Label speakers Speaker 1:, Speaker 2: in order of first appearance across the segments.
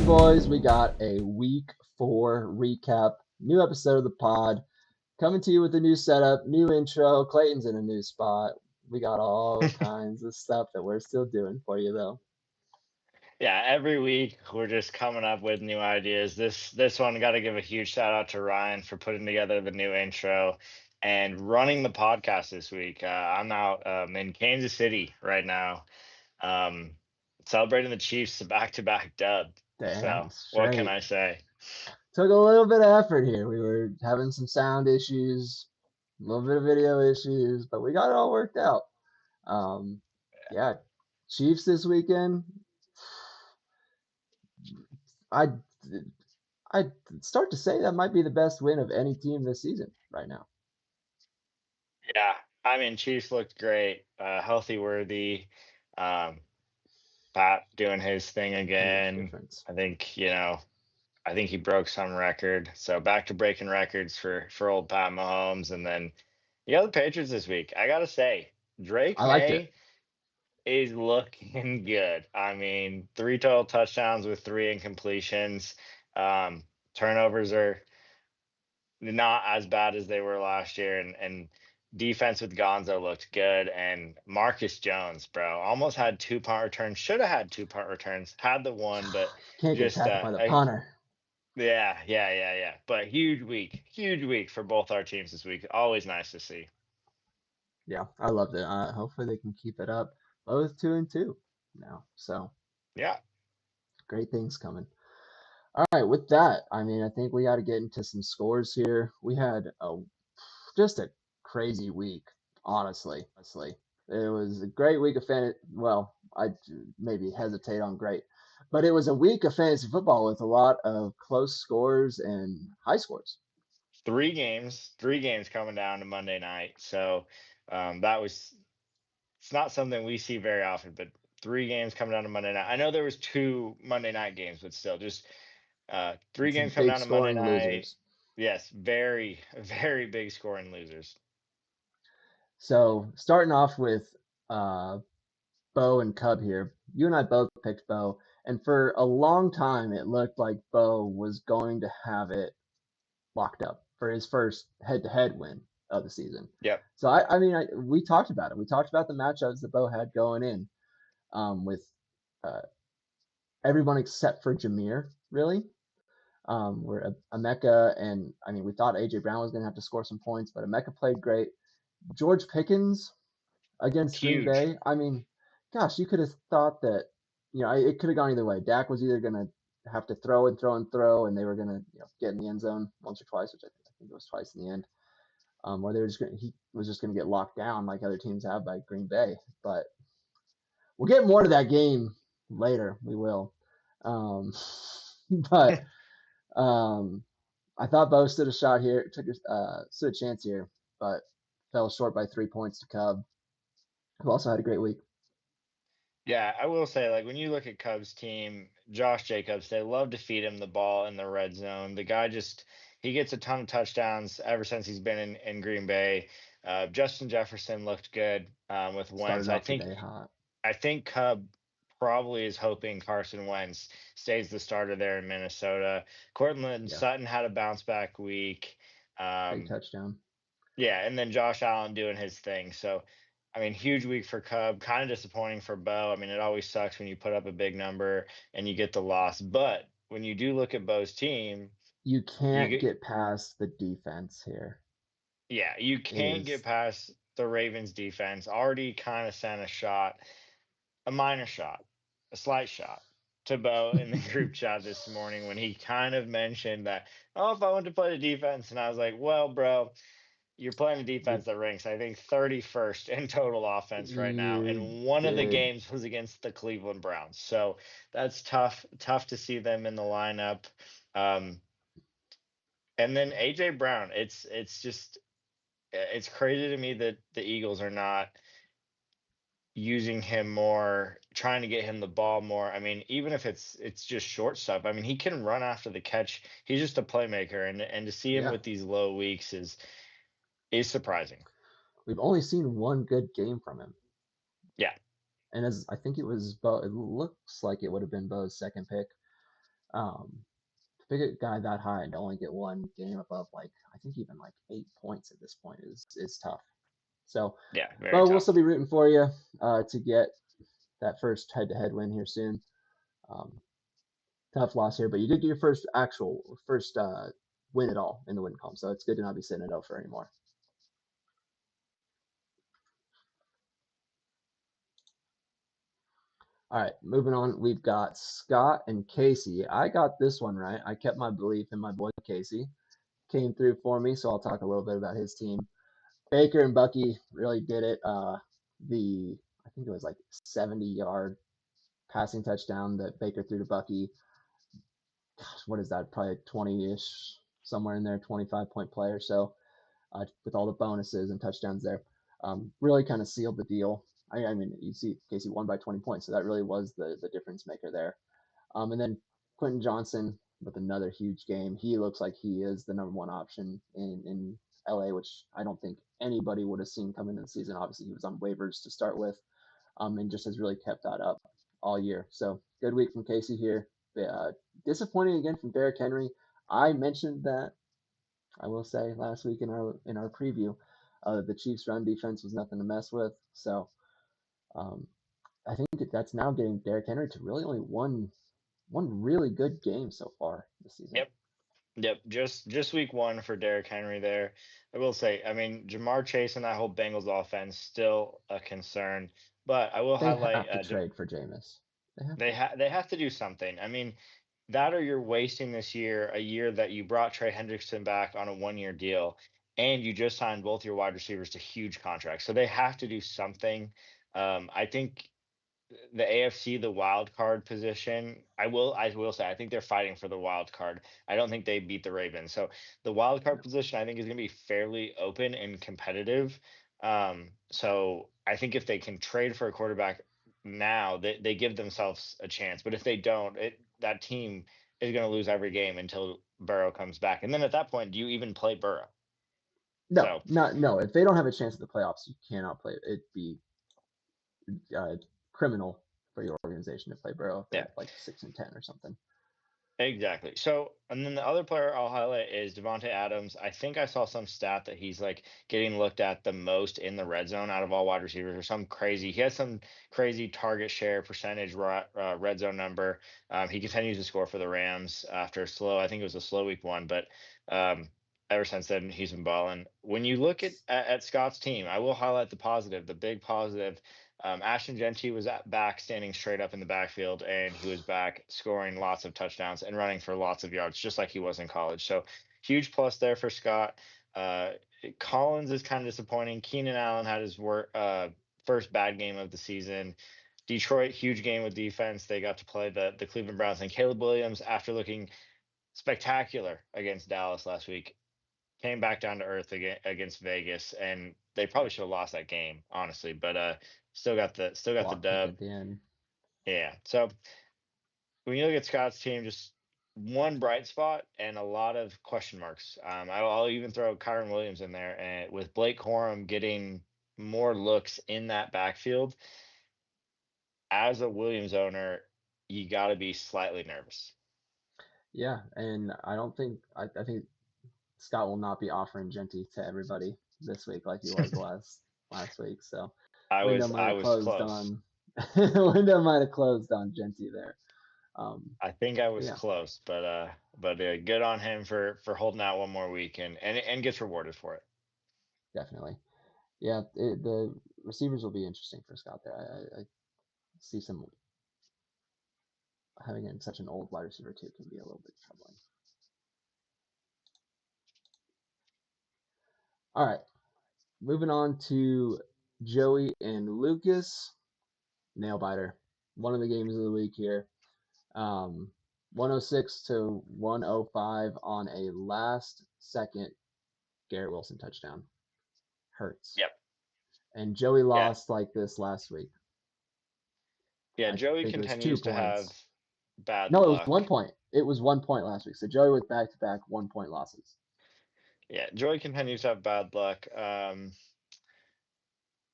Speaker 1: boys. We got a week 4 recap, new episode of the pod, coming to you with a new setup, new intro. Clayton's in a new spot. We got all kinds of stuff that we're still doing for you, though.
Speaker 2: Yeah, every week we're just coming up with new ideas. This one got to give a huge shout out to Ryan for putting together the new intro and running the podcast this week. I'm out in Kansas City right now, um, celebrating the Chiefs' back-to-back dub.
Speaker 1: Damn,
Speaker 2: So what can
Speaker 1: straight.
Speaker 2: I say?
Speaker 1: Took a little bit of effort here. We were having some sound issues, a little bit of video issues, but we got it all worked out. Um, yeah, Chiefs this weekend. I I'd start to say that might be the best win of any team this season right now.
Speaker 2: Yeah, I mean Chiefs looked great, healthy, worthy. Um, Pat doing his thing
Speaker 1: Huge
Speaker 2: again.
Speaker 1: difference.
Speaker 2: I think he broke some record. So back to breaking records for old Pat Mahomes. And then you got the Patriots this week. I gotta say, Drake
Speaker 1: I liked it.
Speaker 2: May is looking good. I mean, 3 total touchdowns with 3 incompletions. Turnovers are not as bad as they were last year, and defense with Gonzo looked good. And Marcus Jones, bro, almost had 2 punt returns. Should have had 2 punt returns. Had the one, but
Speaker 1: Can't get
Speaker 2: just
Speaker 1: tackled by the punter.
Speaker 2: yeah. But huge week for both our teams this week. Always nice to see.
Speaker 1: Yeah, I loved it. Hopefully they can keep it up. Both 2-2 now, so
Speaker 2: Yeah.
Speaker 1: great things coming. All right, with that, I mean, I think we got to get into some scores here. We had just a crazy week, honestly. It was a great week of fantasy. Well, I maybe hesitate on great, but it was a week of fantasy football with a lot of close scores and high scores.
Speaker 2: Three games coming down to Monday night. So that was it's not something we see very often, but 3 games coming down to Monday night. I know there was 2 Monday night games, but still just three
Speaker 1: Some
Speaker 2: games coming
Speaker 1: big
Speaker 2: down to Monday
Speaker 1: scoring
Speaker 2: night.
Speaker 1: losers.
Speaker 2: Yes, very, very big scoring losers.
Speaker 1: So starting off with uh, Bo and Cub here. You and I both picked Bo, and for a long time it looked like Bo was going to have it locked up for his first head-to-head win of the season.
Speaker 2: Yep.
Speaker 1: So we talked about it. We talked about the matchups that Bo had going in with uh, everyone except for Jameer, really. Where Emeka and I mean we thought AJ Brown was going to have to score some points, but Emeka played great. George Pickens against Green
Speaker 2: Huge.
Speaker 1: Bay. I mean, gosh, you could have thought that, it could have gone either way. Dak was either going to have to throw, and they were going to get in the end zone once or twice, which I think it was twice in the end, or he was just going to get locked down like other teams have by Green Bay. But we'll get more to that game later. We will. Um, but um, I thought Bo stood a shot here, stood a chance here, but fell short by 3 points to Cub, who also had a great week.
Speaker 2: Yeah, I will say, like, when you look at Cubs team, Josh Jacobs, they love to feed him the ball in the red zone. The guy just he gets a ton of touchdowns ever since he's been in Green Bay. Justin Jefferson looked good with Wentz.
Speaker 1: Started
Speaker 2: I
Speaker 1: off the
Speaker 2: think
Speaker 1: day hot.
Speaker 2: I think Cub probably is hoping Carson Wentz stays the starter there in Minnesota. Cortland
Speaker 1: Yeah,
Speaker 2: Sutton had a bounce back week.
Speaker 1: big
Speaker 2: Um,
Speaker 1: touchdown.
Speaker 2: yeah, and then Josh Allen doing his thing. So, I mean, huge week for Cub. Kind of disappointing for Bo. I mean, it always sucks when you put up a big number and you get the loss. But when you do look at Bo's team,
Speaker 1: You
Speaker 2: you
Speaker 1: can't
Speaker 2: get
Speaker 1: get past the defense here.
Speaker 2: yeah, you
Speaker 1: It
Speaker 2: can't get
Speaker 1: is
Speaker 2: past the Ravens defense. Already kind of sent a shot, a minor shot, a slight shot to Bo in the group chat this morning when he kind of mentioned that, oh, if I want to play the defense, and I was like, well, bro, you're playing a
Speaker 1: you
Speaker 2: defense that ranks, I think, 31st in total offense right now,
Speaker 1: you
Speaker 2: and one of the
Speaker 1: did.
Speaker 2: games was against the Cleveland Browns. So that's tough to see them in the lineup. Um, and then AJ Brown, it's just it's crazy to me that the Eagles are not using him more, trying to get him the ball more. I mean, even if it's just short stuff, I mean, he can run after the catch. He's just a playmaker, and to see him
Speaker 1: Yeah,
Speaker 2: with these low weeks is surprising.
Speaker 1: we've only seen one good game from him,
Speaker 2: Yeah.
Speaker 1: and as I think it was Bo. It looks like it would have been Bo's second pick. Um, to pick a guy that high and only get one game above like I think even like 8 points at this point is tough. So,
Speaker 2: Yeah, very
Speaker 1: but we'll still
Speaker 2: tough.
Speaker 1: be rooting for you to get that first head-to-head win here soon. Um, tough loss here, but you did get your first win at all in the win column, so it's good to not be sitting at 0 for anymore. All right, moving on. We've got Scott and Casey. I got this one right. I kept my belief in my boy Casey. Came through for me, so I'll talk a little bit about his team. Baker and Bucky really did it. The I think it was like 70-yard passing touchdown that Baker threw to Bucky. Gosh, what is that? Probably 20-ish, somewhere in there, 25-point play or so, with all the bonuses and touchdowns there. Really kind of sealed the deal. I mean, you see Casey won by 20 points, so that really was the difference maker there. And then Quentin Johnson with another huge game. He looks like he is the number one option in LA, which I don't think anybody would have seen coming into the season. Obviously, he was on waivers to start with, and just has really kept that up all year. So good week from Casey here. Disappointing again from Derrick Henry. I mentioned that I will say last week in our preview, the Chiefs' run defense was nothing to mess with. So um, I think that's now getting Derrick Henry to really only one really good game so far this season.
Speaker 2: Yep. Yep, just week one for Derrick Henry there. I will say, I mean, Jamar Chase and that whole Bengals offense still a concern, but I will
Speaker 1: They
Speaker 2: highlight
Speaker 1: have to trade for Jameis. They have to.
Speaker 2: they have to do something. I mean, that or you're wasting this year, a year that you brought Trey Hendrickson back on a 1 year deal, and you just signed both your wide receivers to huge contracts. So they have to do something. I think the AFC, the wild card position, I will say I think they're fighting for the wild card. I don't think they beat the Ravens. So the wild card position I think is going to be fairly open and competitive. So I think if they can trade for a quarterback now, they give themselves a chance. But if they don't, that team is going to lose every game until Burrow comes back. And then at that point, do you even play Burrow?
Speaker 1: No,
Speaker 2: So
Speaker 1: not no. If they don't have a chance at the playoffs, you cannot play. It'd be uh, criminal for your organization to play Burrow if
Speaker 2: yeah.
Speaker 1: they're like 6-10 or something.
Speaker 2: Exactly. So, and then the other player I'll highlight is Devonte Adams. I think I saw some stat that he's like getting looked at the most in the red zone out of all wide receivers, or some crazy. He has some crazy target share percentage red zone number. He continues to score for the Rams after a slow. I think it was a slow week one, but um, ever since then he's been balling. When you look at Scott's team, I will highlight the positive, the big positive. Ashton Genty was back standing straight up in the backfield, and he was back scoring lots of touchdowns and running for lots of yards, just like he was in college. So huge plus there for Scott. Uh, Collins is kind of disappointing. Keenan Allen had his first bad game of the season. Detroit, huge game with defense. They got to play the Cleveland Browns, and Caleb Williams, after looking spectacular against Dallas last week, came back down to earth against Vegas, and they probably should have lost that game, honestly. But still got the
Speaker 1: Block kick
Speaker 2: dub.
Speaker 1: at the end.
Speaker 2: Yeah. So when you look at Scott's team, just one bright spot and a lot of question marks. I'll even throw Kyron Williams in there, and with Blake Corum getting more looks in that backfield, as a Williams owner, you got to be slightly nervous.
Speaker 1: Yeah, and I think Scott will not be offering Genty to everybody this week like he was last week. So window might
Speaker 2: I
Speaker 1: have
Speaker 2: was
Speaker 1: closed
Speaker 2: close.
Speaker 1: on window might have closed on Genty there.
Speaker 2: I think I
Speaker 1: But
Speaker 2: was
Speaker 1: yeah,
Speaker 2: close, but good on him for holding out one more week and gets rewarded for it.
Speaker 1: definitely. Yeah, the receivers will be interesting for Scott there. I see some having in such an old wide receiver too can be a little bit troubling. All right, moving on to Joey and Lucas. Nail biter. One of the games of the week here. 106 to 105 on a last second Garrett Wilson touchdown. Hurts.
Speaker 2: Yep.
Speaker 1: And Joey
Speaker 2: Yeah.
Speaker 1: lost like this last week.
Speaker 2: Yeah.
Speaker 1: I
Speaker 2: Joey
Speaker 1: think it was two
Speaker 2: continues to have
Speaker 1: points.
Speaker 2: bad
Speaker 1: No, it was
Speaker 2: luck.
Speaker 1: 1 point. It was 1 point last week. So Joey with back to back 1 point losses.
Speaker 2: Yeah. Joey continues to have bad luck.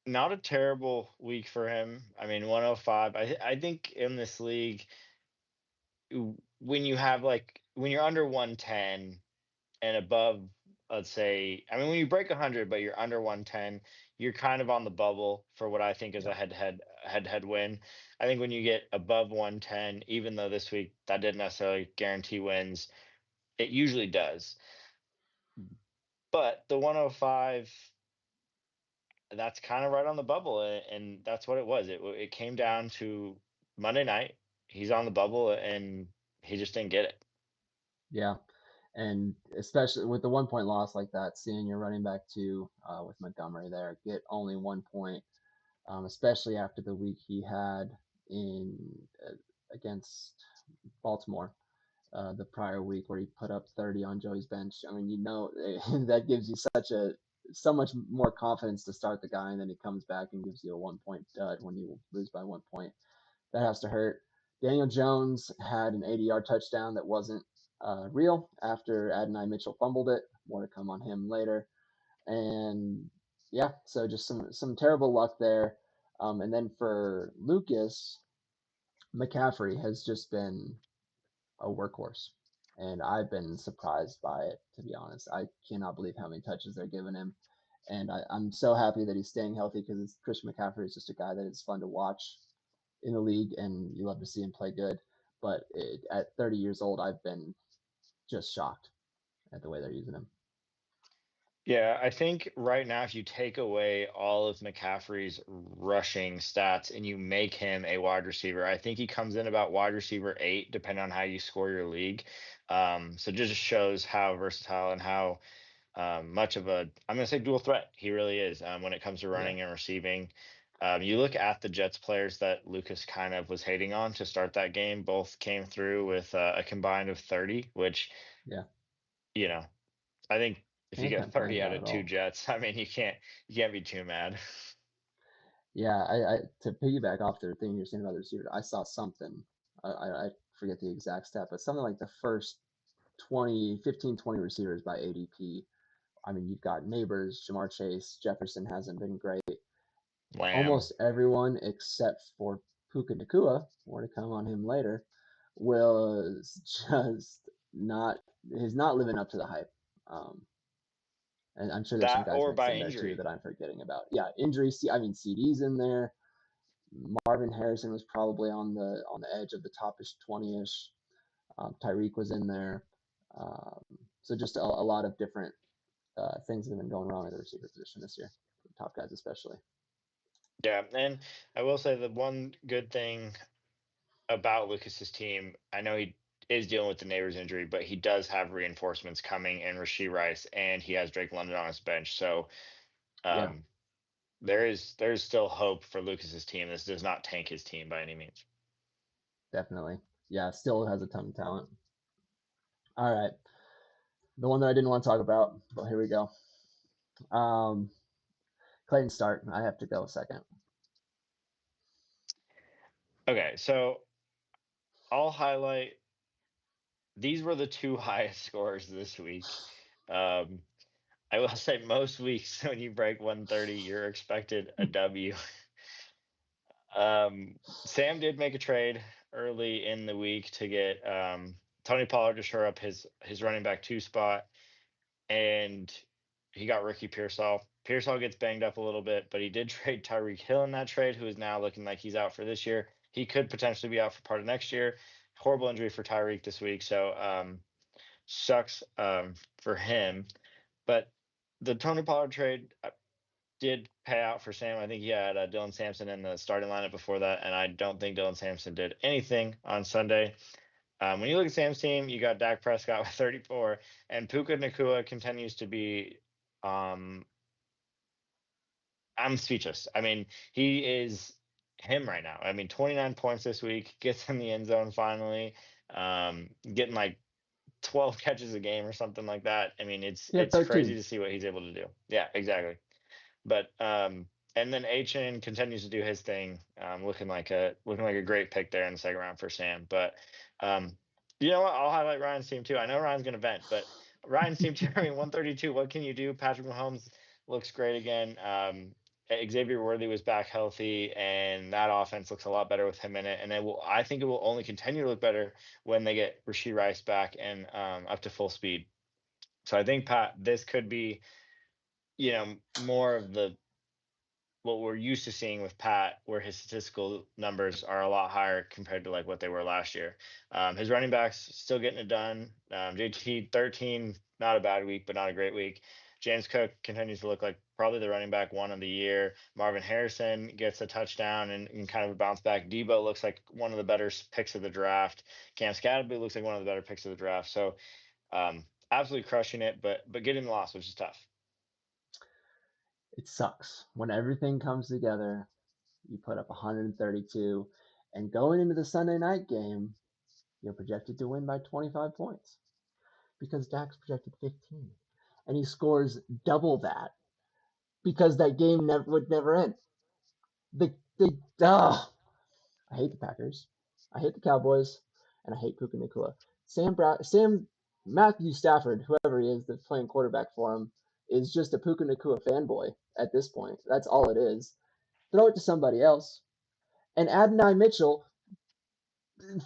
Speaker 2: Not a terrible week for him. I mean, 105. I think in this league, when you have when you're under 110 and above, let's say, I mean, when you break 100 but you're under 110, you're kind of on the bubble for what I think is a
Speaker 1: Yep.
Speaker 2: head-to-head win. I think when you get above 110, even though this week that didn't necessarily guarantee wins, it usually does. But the 105, that's kind of right on the bubble, and that's what it was. It came down to Monday night. He's on the bubble, and he just didn't get it.
Speaker 1: Yeah. And especially with the 1 point loss like that, seeing your running back two with Montgomery there get only 1 point, especially after the week he had in against Baltimore the prior week where he put up 30 on Joey's bench. I mean, that gives you so much more confidence to start the guy, and then he comes back and gives you a 1 point dud when you lose by 1 point. That has to hurt. Daniel Jones had an 80-yard touchdown that wasn't real after Adonai Mitchell fumbled it. More to come on him later. And yeah, so just some terrible luck there. And then for Lucas, McCaffrey has just been a workhorse. And I've been surprised by it, to be honest. I cannot believe how many touches they're giving him. And I'm so happy that he's staying healthy because Christian McCaffrey is just a guy that is fun to watch in the league, and you love to see him play good. But at 30 years old, I've been just shocked at the way they're using him.
Speaker 2: Yeah, I think right now, if you take away all of McCaffrey's rushing stats and you make him a wide receiver, I think he comes in about wide receiver 8, depending on how you score your league. So it just shows how versatile and how much of I'm going to say dual threat he really is when it comes to
Speaker 1: Yeah,
Speaker 2: running and receiving. You look at the Jets players that Lucas kind of was hating on to start that game, both came through with a combined of 30, which,
Speaker 1: yeah.
Speaker 2: you know, I think if you
Speaker 1: I
Speaker 2: get
Speaker 1: can't complain
Speaker 2: 30 out
Speaker 1: about it
Speaker 2: of
Speaker 1: at
Speaker 2: two
Speaker 1: all.
Speaker 2: Jets, I mean, you can't be too mad.
Speaker 1: Yeah, I to piggyback off the thing you're saying about the receiver, I saw something. I forget the exact stat, but something like the first 20 receivers by ADP. I mean, you've got Neighbors, Jamar Chase, Jefferson hasn't been great.
Speaker 2: Lamb.
Speaker 1: Almost everyone except for Puka Nakua, more to come on him later, was just not he's not living up to the hype. And I'm sure there's some
Speaker 2: That
Speaker 1: guys
Speaker 2: or
Speaker 1: mixed
Speaker 2: by
Speaker 1: in there too
Speaker 2: injury.
Speaker 1: that I'm forgetting about. Yeah, injuries. I mean, CD's in there. Marvin Harrison was probably on the edge of the topish 20ish. Tyreek was in there. Um, so just a lot of different things that have been going wrong at the receiver position this year, top guys especially.
Speaker 2: Yeah, and I will say the one good thing about Lucas's team, I know he is dealing with the neighbor's injury, but he does have reinforcements coming in Rasheed Rice, and he has Drake London on his bench. So
Speaker 1: Yeah,
Speaker 2: um, there's still hope for Lucas's team. This does not tank his team by any means.
Speaker 1: definitely. Yeah, still has a ton of talent. All right, the one that I didn't want to talk about, but here we go. Um, Clayton start. I have to go second.
Speaker 2: Okay, so I'll highlight these were the two highest scores this week. Um, I will say most weeks when you break 130, you're expected a W. Um, Sam did make a trade early in the week to get Tony Pollard to shore up his running back 2 spot, and he got Ricky Pearsall. Pearsall gets banged up a little bit, but he did trade Tyreek Hill in that trade, who is now looking like he's out for this year. He could potentially be out for part of next year. Horrible injury for Tyreek this week, so sucks for him. But the Tony Pollard trade did pay out for Sam. I think he had Dylan Sampson in the starting lineup before that, and I don't think Dylan Sampson did anything on Sunday. When you look at Sam's team, you got Dak Prescott with 34, and Puka Nakua continues to be. Um, I'm speechless. I mean, he is him right now. I mean, 29 points this week, gets in the end zone finally, getting like 12 catches a game or something like that. I mean, it's
Speaker 1: He had
Speaker 2: it's crazy
Speaker 1: 13.
Speaker 2: to see what he's able to do. Yeah, exactly. But and then Achan continues to do his thing, looking like a great pick there in the second round for Sam. But you know what? I'll highlight Ryan's team too. I know Ryan's going to vent, but Ryan's team too. I mean, 132. What can you do? Patrick Mahomes looks great again. Xavier Worthy was back healthy, and that offense looks a lot better with him in it. And I think it will only continue to look better when they get Rashee Rice back and up to full speed. So I think Pat, this could be, more of the what we're used to seeing with Pat, where his statistical numbers are a lot higher compared to like what they were last year. His running backs still getting it done. JT 13, not a bad week, but not a great week. James Cook continues to look like probably the running back one of the year. Marvin Harrison gets a touchdown and kind of a bounce back. Debo looks like one of the better picks of the draft. Cam Scatterby looks like one of the better picks of the draft. So absolutely crushing it, but getting the loss, which is tough.
Speaker 1: It sucks when everything comes together. You put up 132, and going into the Sunday night game, you're projected to win by 25 points because Dak's projected 15, and he scores double that because that game would never end. I hate the Packers, I hate the Cowboys, and I hate Puka Nacua. Sam Matthew Stafford, whoever he is that's playing quarterback for him, is just a Puka Nacua fanboy at this point. That's all it is. Throw it to somebody else. And Adonai Mitchell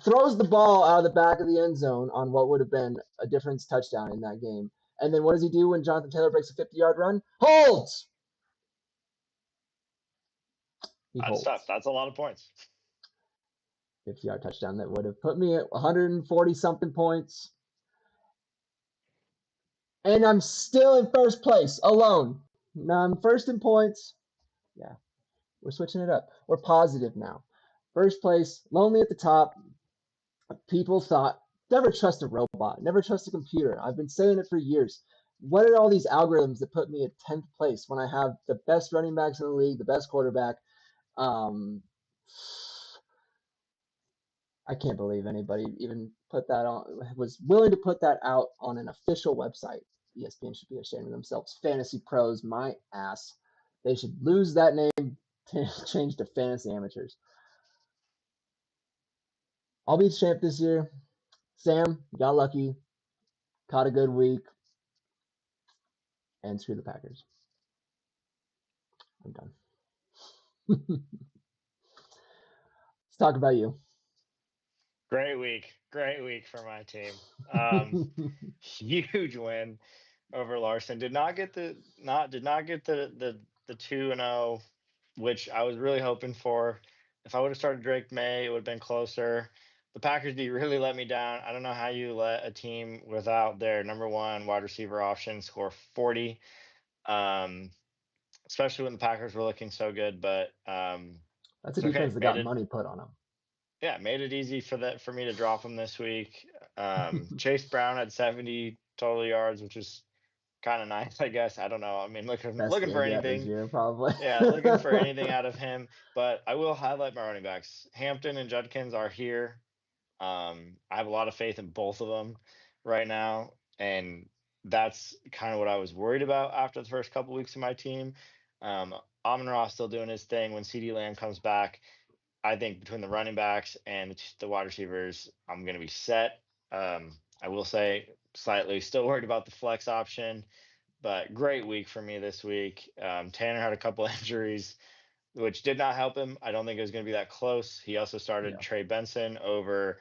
Speaker 1: throws the ball out of the back of the end zone on what would have been a difference touchdown in that game. And then what does he do when Jonathan Taylor breaks a 50-yard run? Holds! He
Speaker 2: That's tough.
Speaker 1: holds.
Speaker 2: That's a lot of points.
Speaker 1: 50-yard touchdown that would have put me at 140-something points. And I'm still in first place, alone. Now I'm first in points. Yeah, we're switching it up. We're positive now. First place, lonely at the top. People thought, never trust a robot, never trust a computer. I've been saying it for years. What are all these algorithms that put me at 10th place when I have the best running backs in the league, the best quarterback? Um, I can't believe anybody even put that on, was willing to put that out on an official website. ESPN should be ashamed of themselves. Fantasy pros, my ass. They should lose that name, change to fantasy amateurs. I'll be the champ this year. Sam, got lucky, caught a good week, and screw the Packers. I'm done. Let's talk about you.
Speaker 2: Great week for my team. Huge win over Larson. Did not get the 2-0, which I was really hoping for. If I would have started Drake May, it would have been closer. The Packers D really let me down. I don't know how you let a team without their number one wide receiver option score 40. Especially when the Packers were looking so good, but
Speaker 1: That's a
Speaker 2: it's okay.
Speaker 1: defense that got money put on them.
Speaker 2: Yeah, made it easy for me to drop him this week. Chase Brown had 70 total yards, which is kind of nice, I guess. I don't know. I mean,
Speaker 1: Best
Speaker 2: looking for
Speaker 1: game yet this
Speaker 2: anything.
Speaker 1: year, probably.
Speaker 2: Yeah, looking for anything out of him. But I will highlight my running backs. Hampton and Judkins are here. I have a lot of faith in both of them right now, and that's kind of what I was worried about after the first couple weeks of my team. Amon Ross still doing his thing. When CD Lamb comes back, I think between the running backs and the wide receivers, I'm going to be set. I will say slightly still worried about the flex option, but great week for me this week. Tanner had a couple injuries, which did not help him. I don't think it was going to be that close. He also started
Speaker 1: Yeah.
Speaker 2: Trey Benson over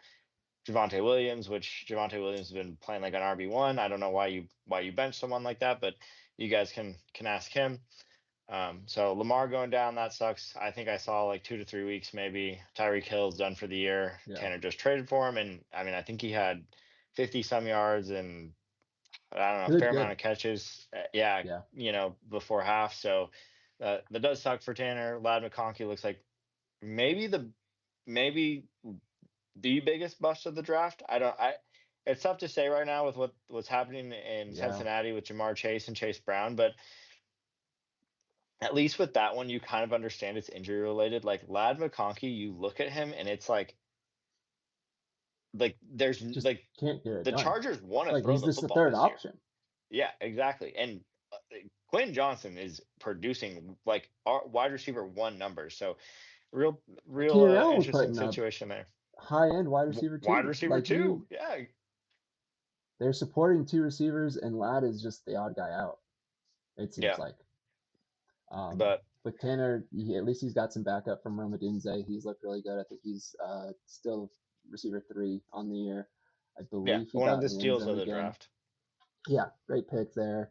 Speaker 2: Javonte Williams, which Javonte Williams has been playing like an RB1. I don't know why you bench someone like that, but you guys can ask him. So Lamar going down, that sucks. I think I saw like 2 to 3 weeks maybe. Tyreek Hill's done for the year.
Speaker 1: Yeah.
Speaker 2: Tanner just traded for him, and I mean I think he had 50 some yards and I don't know, a fair amount of catches.
Speaker 1: Yeah.
Speaker 2: Before half. So that does suck for Tanner. Lad McConkey looks like maybe maybe the biggest bust of the draft. It's tough to say right now with what's happening in Cincinnati with Jamar Chase and Chase Brown, but at least with that one, you kind of understand it's injury related. Like Lad McConkey, you look at him and it's like there's
Speaker 1: Just
Speaker 2: like
Speaker 1: can't get it
Speaker 2: the
Speaker 1: done.
Speaker 2: Chargers want to
Speaker 1: Like
Speaker 2: throw
Speaker 1: he's
Speaker 2: the
Speaker 1: just the
Speaker 2: football
Speaker 1: third
Speaker 2: this year.
Speaker 1: option.
Speaker 2: Yeah, exactly. And Quinn Johnson is producing like our wide receiver one numbers. So real
Speaker 1: Keenan Allen was
Speaker 2: interesting
Speaker 1: putting up
Speaker 2: situation there.
Speaker 1: high-end wide receiver
Speaker 2: Wide
Speaker 1: too.
Speaker 2: receiver
Speaker 1: Like
Speaker 2: two, yeah.
Speaker 1: they're supporting two receivers, and Lad is just the odd guy out. It seems
Speaker 2: Yeah.
Speaker 1: like.
Speaker 2: But
Speaker 1: With Tanner, at least he's got some backup from Roma Dunze. He's looked really good. I think he's still receiver 3 on the year. I
Speaker 2: yeah,
Speaker 1: believe he
Speaker 2: one of
Speaker 1: got
Speaker 2: the
Speaker 1: in the end
Speaker 2: steals of
Speaker 1: zone
Speaker 2: the
Speaker 1: again.
Speaker 2: draft.
Speaker 1: Yeah, great pick there.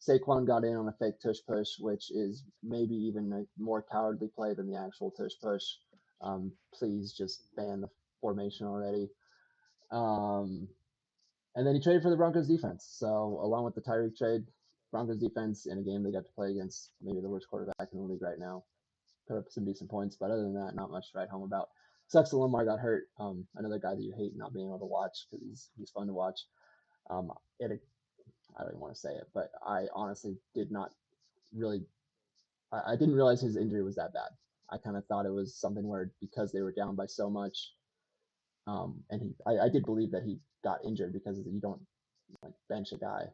Speaker 1: Saquon got in on a fake tush push, which is maybe even a more cowardly play than the actual tush push. Please just ban the formation already. Um, and then he traded for the Broncos defense. So along with the Tyreek trade, Broncos defense in a game they got to play against maybe the worst quarterback in the league right now. Put up some decent points, but other than that, not much to write home about. Sucks that Lamar got hurt. Another guy that you hate not being able to watch because he's fun to watch. It I don't even want to say it, but I honestly did not really. I didn't realize his injury was that bad. I kind of thought it was something where because they were down by so much, and I did believe that he got injured because you don't like bench a guy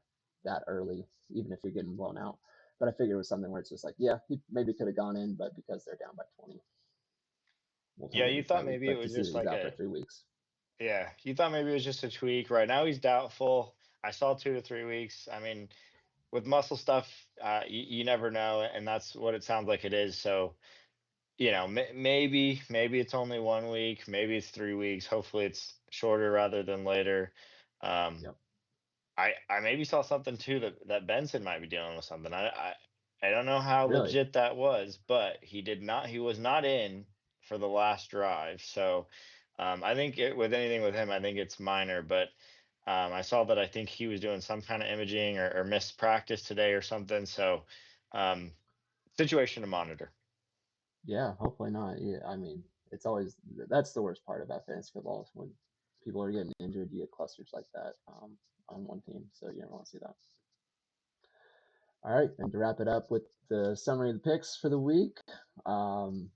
Speaker 1: that early, even if you're getting blown out. But I figured it was something where it's just like, yeah, he maybe could have gone in, but because they're down by 20, we'll
Speaker 2: Yeah,
Speaker 1: hold
Speaker 2: you
Speaker 1: him.
Speaker 2: thought maybe it
Speaker 1: But to
Speaker 2: was
Speaker 1: see that
Speaker 2: just
Speaker 1: he's
Speaker 2: like
Speaker 1: out for
Speaker 2: a
Speaker 1: 3 weeks,
Speaker 2: yeah, you thought maybe it was just a tweak. Right now he's doubtful. I saw 2 to 3 weeks. I mean, with muscle stuff, you never know, and that's what it sounds like it is. So maybe it's only 1 week, maybe it's 3 weeks. Hopefully it's shorter rather than later. Um,
Speaker 1: yep,
Speaker 2: I maybe saw something too that Benson might be dealing with something. I don't know how
Speaker 1: really,
Speaker 2: legit that was, but he was not in for the last drive. So I think with anything with him, I think it's minor. But I saw that I think he was doing some kind of imaging or missed practice today or something. So um, situation to monitor.
Speaker 1: yeah, hopefully not. Yeah, I mean, it's always that's the worst part about fantasy football is when people are getting injured, you get clusters like that on one team, so you don't want to see that. All right, and to wrap it up with the summary of the picks for the week, um,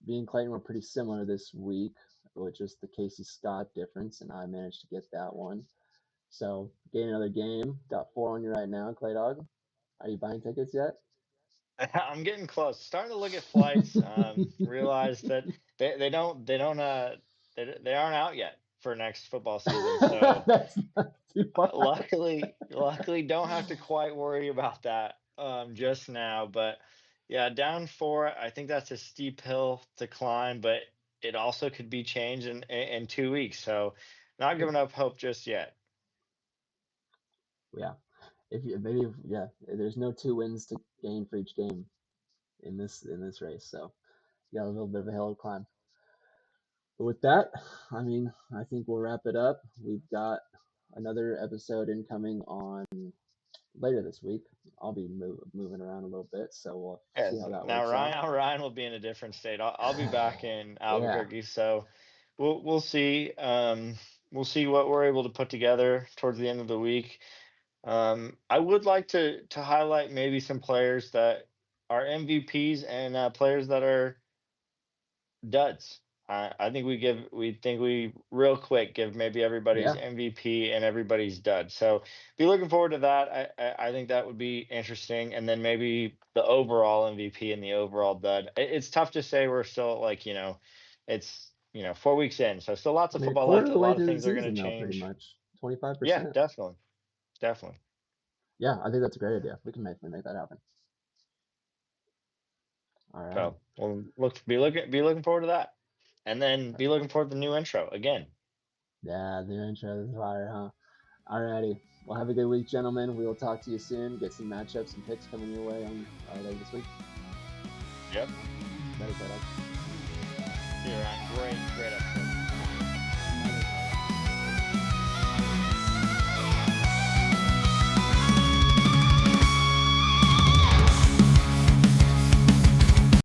Speaker 1: me and Clayton were pretty similar this week, with just the Casey Scott difference, and I managed to get that one. So, gain another game. Got 4 on you right now, Clay Dog. Are you buying tickets yet?
Speaker 2: I'm getting close. Starting to look at flights. Realize that they aren't out yet for next football season. So
Speaker 1: That's not too far.
Speaker 2: luckily, don't have to quite worry about that just now. But yeah, down 4. I think that's a steep hill to climb, but it also could be changed in 2 weeks. So not
Speaker 1: Yep.
Speaker 2: giving up hope just yet.
Speaker 1: Yeah. If you maybe yeah, there's no 2 wins to gain for each game in this race, so you got a little bit of a hill to climb. But with that, I mean, I think we'll wrap it up. We've got another episode incoming on later this week. I'll be moving around a little bit, so we'll see
Speaker 2: Yes.
Speaker 1: how that
Speaker 2: Now
Speaker 1: works out.
Speaker 2: Ryan will be in a different state. I'll be back in
Speaker 1: Yeah,
Speaker 2: Albuquerque, so we'll see. We'll see what we're able to put together towards the end of the week. I would like to highlight maybe some players that are MVPs and players that are duds. I think we real quick give maybe everybody's
Speaker 1: yeah.
Speaker 2: MVP and everybody's dud. So be looking forward to that. I think that would be interesting, and then maybe the overall MVP and the overall dud. It's tough to say. We're still like it's 4 weeks in, so still lots
Speaker 1: I
Speaker 2: of
Speaker 1: mean, a
Speaker 2: football
Speaker 1: quarter
Speaker 2: left.
Speaker 1: of
Speaker 2: A
Speaker 1: the way
Speaker 2: lot of
Speaker 1: through the
Speaker 2: things are going to
Speaker 1: season, though, pretty
Speaker 2: change.
Speaker 1: much 25%.
Speaker 2: Yeah, definitely.
Speaker 1: Yeah, I think that's a great idea. We can make that happen. All right.
Speaker 2: So we'll be looking forward to that, and then be looking forward to the new intro again.
Speaker 1: Yeah, the intro is fire, huh? Alrighty. Well, have a good week, gentlemen. We will talk to you soon. Get some matchups and picks coming your way on later this week.
Speaker 2: Yep.
Speaker 1: Better, better.
Speaker 2: See you around. Great episode.